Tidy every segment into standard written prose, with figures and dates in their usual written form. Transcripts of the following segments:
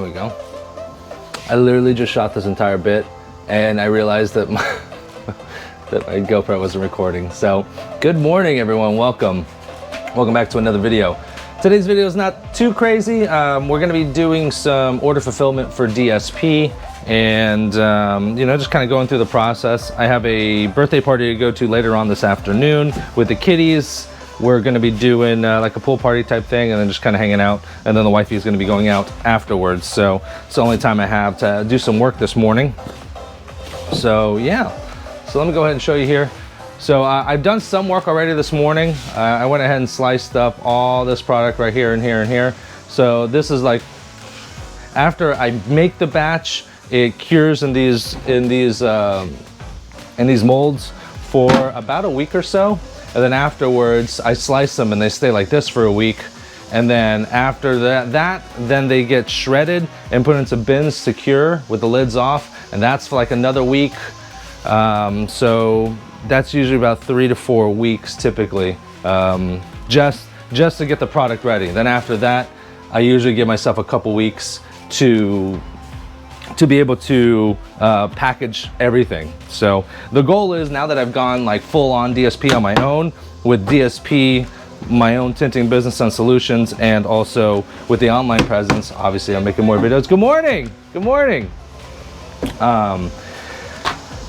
There we go. I literally just shot this entire bit and I realized that my, that my GoPro wasn't recording. So good morning everyone, welcome back to another video. Today's video is not too crazy. We're gonna be doing some order fulfillment for DSP and you know, just kind of going through the process. I have a birthday party to go to later on this afternoon with the kiddies. We're gonna be doing like a pool party type thing and then just kind of hanging out, and then the wifey is gonna be going out afterwards. So it's the only time I have to do some work this morning. So yeah, so let me go ahead and show you here. So I've done some work already this morning. I went ahead and sliced up all this product right here and here and here. So this is like, after I make the batch, it cures in these molds for about a week or so. And then afterwards, I slice them and they stay like this for a week. And then after that, then they get shredded and put into bins to cure with the lids off. And that's for like another week. So that's usually about 3 to 4 weeks typically, just to get the product ready. Then after that, I usually give myself a couple weeks to be able to package everything. So the goal is, now that I've gone like full on DSP on my own, with DSP, my own tinting business and solutions, and also with the online presence, obviously I'm making more videos. Good morning, good morning.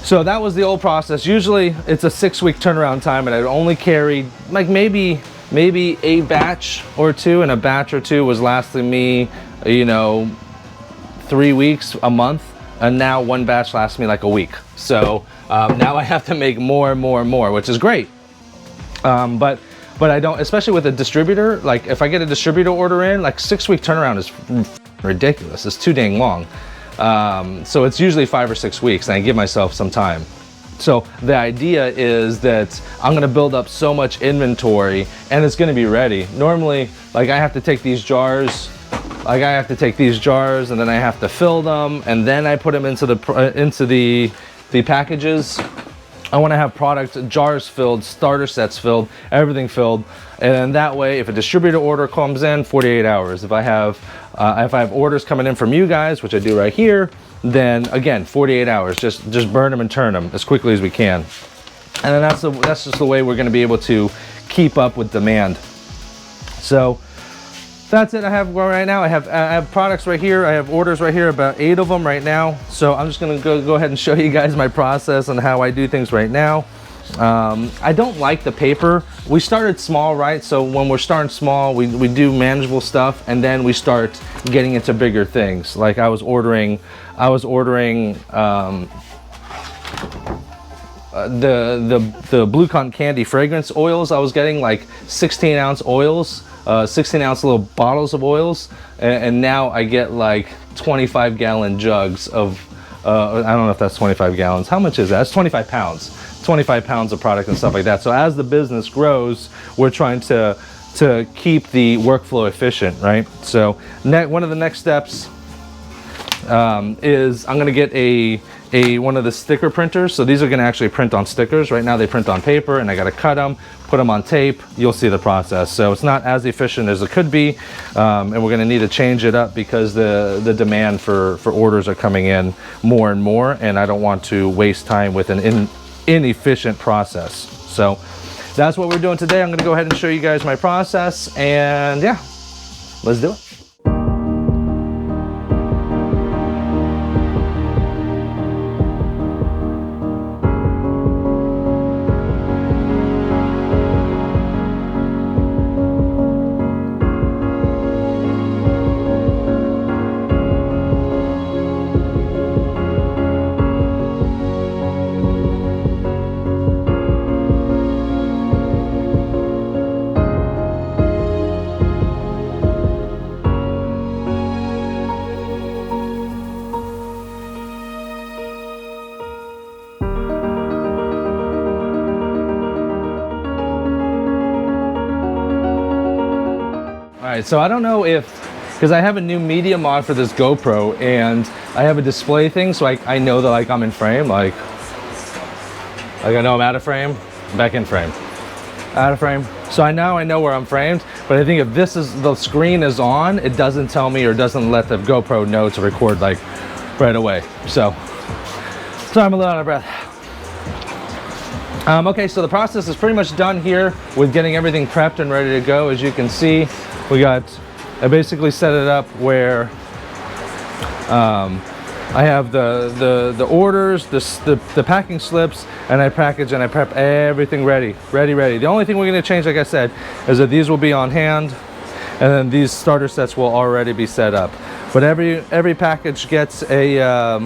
So that was the old process. Usually it's a 6-week turnaround time, and I'd only carried like maybe a batch or two, and a batch or two was lasting me, you know, 3 weeks, a month, and now one batch lasts me like a week. So now I have to make more and more and more, which is great. But I don't, especially with a distributor, like if I get a distributor order in, like 6-week turnaround is ridiculous. It's too dang long. So it's usually 5 or 6 weeks, and I give myself some time. So the idea is that I'm gonna build up so much inventory and it's gonna be ready. Normally, like I have to take these jars, and then I have to fill them, and then I put them into the packages. I want to have product jars filled, starter sets filled, everything filled, and then that way, if a distributor order comes in, 48 hours. If I have orders coming in from you guys, which I do right here, then again, 48 hours. Just burn them and turn them as quickly as we can, and then that's just the way we're going to be able to keep up with demand. So that's it. I have right now. I have products right here. I have orders right here, about 8 of them right now. So I'm just gonna go ahead and show you guys my process and how I do things right now. I don't like the paper. We started small, right? So when we're starting small, we do manageable stuff, and then we start getting into bigger things. Like I was ordering the Blue Cotton Candy fragrance oils. I was getting like 16-ounce oils. 16-ounce little bottles of oils, and now I get like 25-gallon jugs of I don't know if that's 25 gallons. How much is that? It's 25 pounds. 25 pounds of product and stuff like that. So as the business grows, we're trying to keep the workflow efficient, right? So one of the next steps is I'm gonna get one of the sticker printers. So these are gonna actually print on stickers. Right now they print on paper, and I gotta cut them, put them on tape. You'll see the process. So it's not as efficient as it could be, and we're gonna need to change it up because the demand for orders are coming in more and more, and I don't want to waste time with an inefficient process. So that's what we're doing today. I'm gonna go ahead and show you guys my process, and yeah, let's do it. Alright, so I don't know if, because I have a new media mod for this GoPro, and I have a display thing, so I know that like I'm in frame, like I know I'm out of frame, back in frame, out of frame. So I know where I'm framed, but I think if this is, the screen is on, it doesn't tell me or doesn't let the GoPro know to record like right away. So I'm a little out of breath. Okay, so the process is pretty much done here with getting everything prepped and ready to go. As you can see, I basically set it up where I have the orders, the packing slips, and I package and I prep everything ready. The only thing we're going to change, like I said, is that these will be on hand, and then these starter sets will already be set up. But every package gets a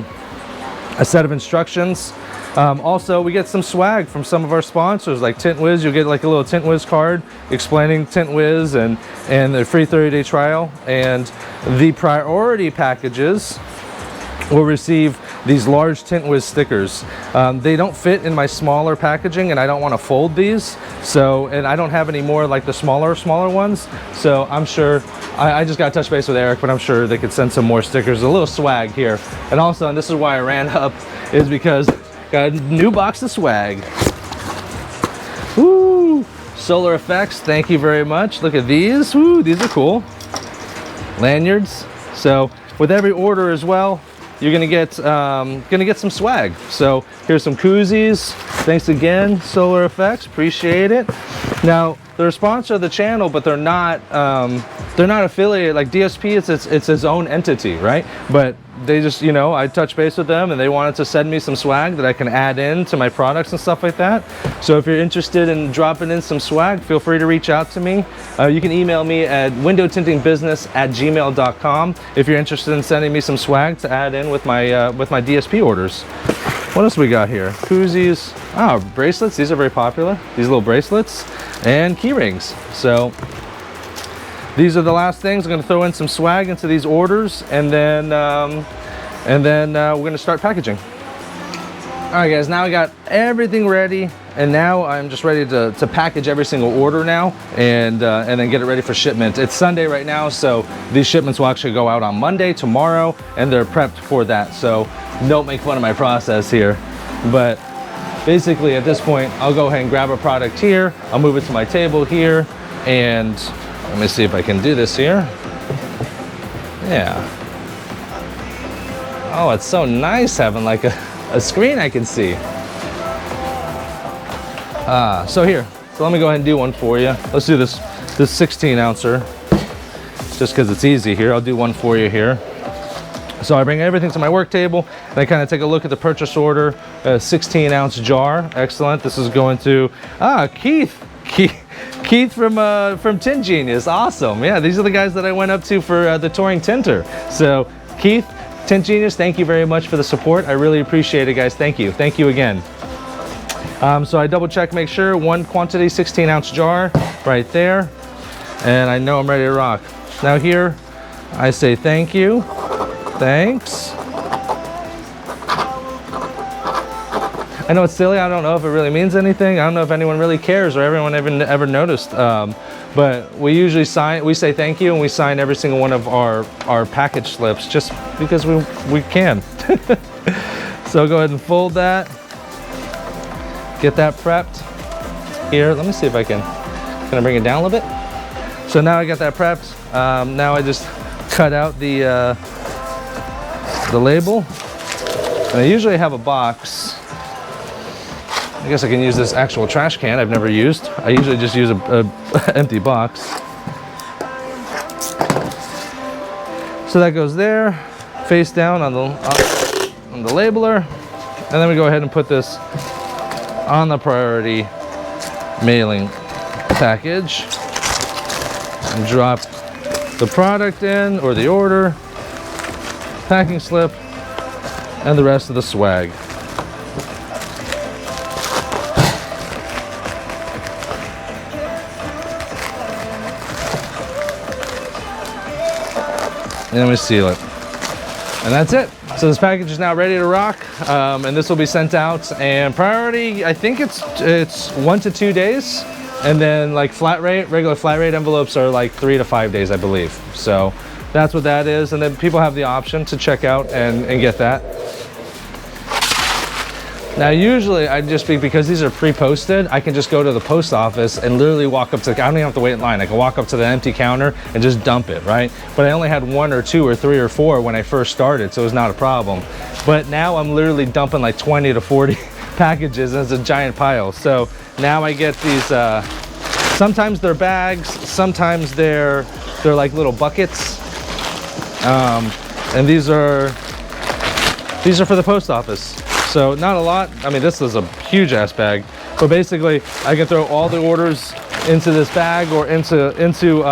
set of instructions. Also, we get some swag from some of our sponsors, like Tint Wiz. You'll get like a little Tint Wiz card explaining Tint Wiz and the free 30-day trial. And the priority packages will receive these large Tint Wiz stickers. They don't fit in my smaller packaging, and I don't want to fold these. So, and I don't have any more like the smaller ones. So I'm sure, I just got to touch base with Eric, but I'm sure they could send some more stickers, a little swag here. And also, and this is why I ran up, is because got a new box of swag. Woo! Solar Effects, thank you very much. Look at these. Woo, these are cool. Lanyards. So with every order as well, you're gonna get some swag. So here's some koozies. Thanks again, Solar Effects. Appreciate it. Now they're a sponsor of the channel, but they're not affiliated. Like DSP, it's its own entity, right? But they just, you know, I touched base with them and they wanted to send me some swag that I can add in to my products and stuff like that. So if you're interested in dropping in some swag, feel free to reach out to me. You can email me at windowtintingbusiness@gmail.com if you're interested in sending me some swag to add in with my DSP orders. What else we got here? Koozies. Oh, bracelets. These are very popular. These little bracelets and key rings. So these are the last things. I'm going to throw in some swag into these orders, and then we're going to start packaging. All right, guys. Now I got everything ready, and now I'm just ready to package every single order now, and then get it ready for shipment. It's Sunday right now, so these shipments will actually go out on Monday, tomorrow, and they're prepped for that. So don't make fun of my process here, but basically at this point, I'll go ahead and grab a product here. I'll move it to my table here, and let me see if I can do this here. Yeah. Oh, it's so nice having like a screen I can see. So here, so let me go ahead and do one for you. Let's do this 16 ouncer, just because it's easy here. I'll do one for you here. So I bring everything to my work table, and I kind of take a look at the purchase order. A 16 ounce jar, excellent. This is going to, Keith from Tint Genius, awesome. Yeah, these are the guys that I went up to for the touring Tinter. So Keith, Tint Genius, thank you very much for the support. I really appreciate it, guys. Thank you again. So I double check, make sure, one quantity, 16 ounce jar right there. And I know I'm ready to rock. Now here, I say thank you, thanks. I know it's silly. I don't know if it really means anything. I don't know if anyone really cares or everyone ever noticed. But we usually we say thank you, and we sign every single one of our package slips just because we can. So go ahead and fold that. Get that prepped. Here, let me see if I can I bring it down a little bit? So now I got that prepped. Now I just cut out the label. And I usually have a box. I guess I can use this actual trash can I've never used. I usually just use a empty box. So that goes there, face down on the labeler. And then we go ahead and put this on the priority mailing package. And drop the product in, or the order, packing slip, and the rest of the swag. And then we seal it, and that's it. So this package is now ready to rock, and this will be sent out. And priority, I think it's 1 to 2 days, and then like regular flat rate envelopes are like 3 to 5 days, I believe. So that's what that is, and then people have the option to check out and get that. Now usually I just because these are pre-posted, I can just go to the post office and literally walk up to, I don't even have to wait in line. I can walk up to the empty counter and just dump it, right? But I only had 1 or 2 or 3 or 4 when I first started, so it was not a problem. But now I'm literally dumping like 20 to 40 packages, and it's a giant pile. So now I get these, sometimes they're bags, sometimes they're like little buckets. And these are for the post office. So not a lot. I mean, this is a huge ass bag, but basically I can throw all the orders into this bag or into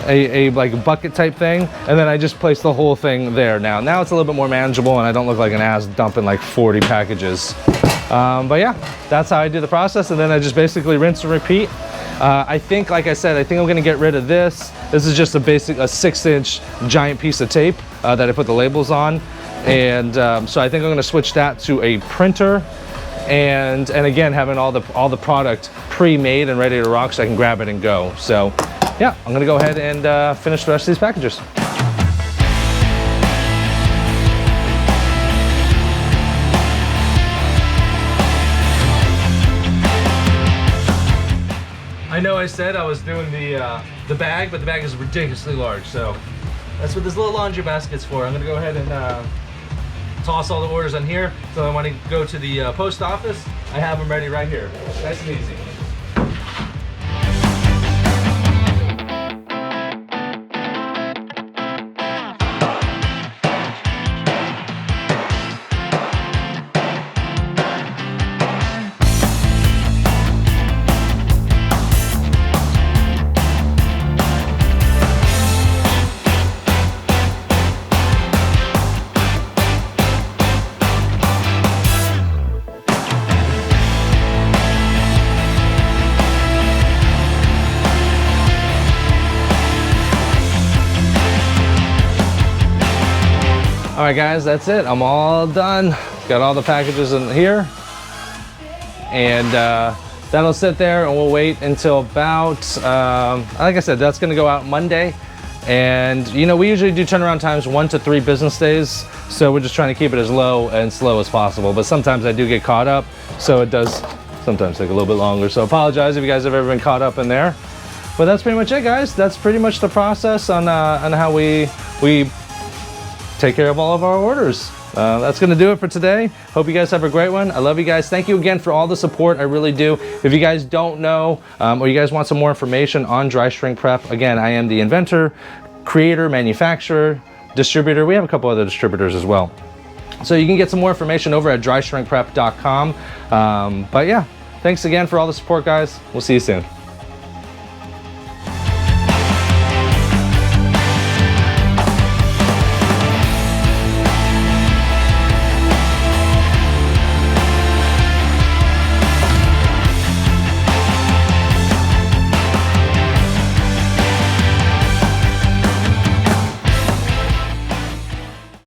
a like bucket type thing, and then I just place the whole thing there. Now it's a little bit more manageable, and I don't look like an ass dumping like 40 packages. But yeah, that's how I do the process, and then I just basically rinse and repeat. I think, like I said, I think I'm gonna get rid of this. This is just a 6-inch giant piece of tape that I put the labels on. And so I think I'm gonna switch that to a printer, and again, having all the product pre-made and ready to rock so I can grab it and go. So yeah, I'm gonna go ahead and finish the rest of these packages. I know I said I was doing the bag, but the bag is ridiculously large, so that's what this little laundry basket's for. I'm gonna go ahead and toss all the orders on here. So when I go to the post office, I have them ready right here. Nice and easy. All right, guys, that's it. I'm all done. Got all the packages in here, and that'll sit there, and we'll wait until about, like I said, that's gonna go out Monday. And you know, we usually do turnaround times 1 to 3 business days, so we're just trying to keep it as low and slow as possible. But sometimes I do get caught up, so it does sometimes take a little bit longer. So apologize if you guys have ever been caught up in there. But that's pretty much it, guys. That's pretty much the process on how we take care of all of our orders. That's gonna do it for today. Hope you guys have a great one. I love you guys. Thank you again for all the support. I really do. If you guys don't know, or you guys want some more information on dry shrink prep, again, I am the inventor, creator, manufacturer, distributor. We have a couple other distributors as well. So you can get some more information over at dryshrinkprep.com. But yeah, thanks again for all the support, guys. We'll see you soon.